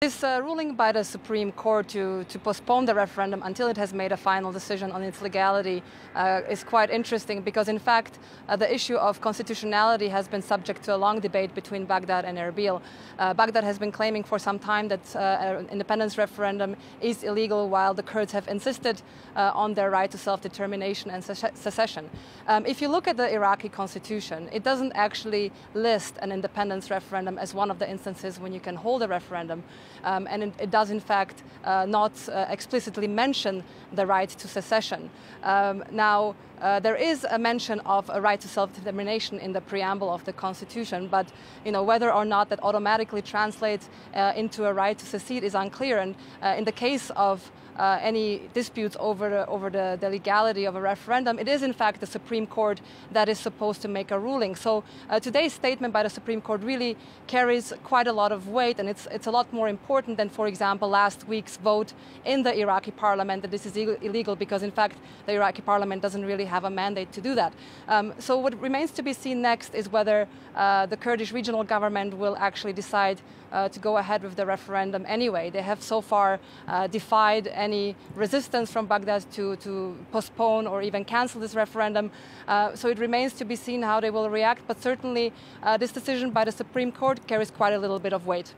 This ruling by the Supreme Court to postpone the referendum until it has made a final decision on its legality is quite interesting because, in fact, the issue of constitutionality has been subject to a long debate between Baghdad and Erbil. Baghdad has been claiming for some time that an independence referendum is illegal, while the Kurds have insisted on their right to self-determination and secession. If you look at the Iraqi constitution, it doesn't actually list an independence referendum as one of the instances when you can hold a referendum. And it does, in fact, not explicitly mention the right to secession. There is a mention of a right to self-determination in the preamble of the Constitution, but whether or not that automatically translates into a right to secede is unclear. And in the case of any disputes over the legality of a referendum, it is in fact the Supreme Court that is supposed to make a ruling. So today's statement by the Supreme Court really carries quite a lot of weight, and it's a lot more important than, for example, last week's vote in the Iraqi parliament that this is illegal, because in fact the Iraqi parliament doesn't really have a mandate to do that. So what remains to be seen next is whether the Kurdish regional government will actually decide to go ahead with the referendum anyway. They have so far defied any resistance from Baghdad to postpone or even cancel this referendum. So it remains to be seen how they will react, but certainly this decision by the Supreme Court carries quite a little bit of weight.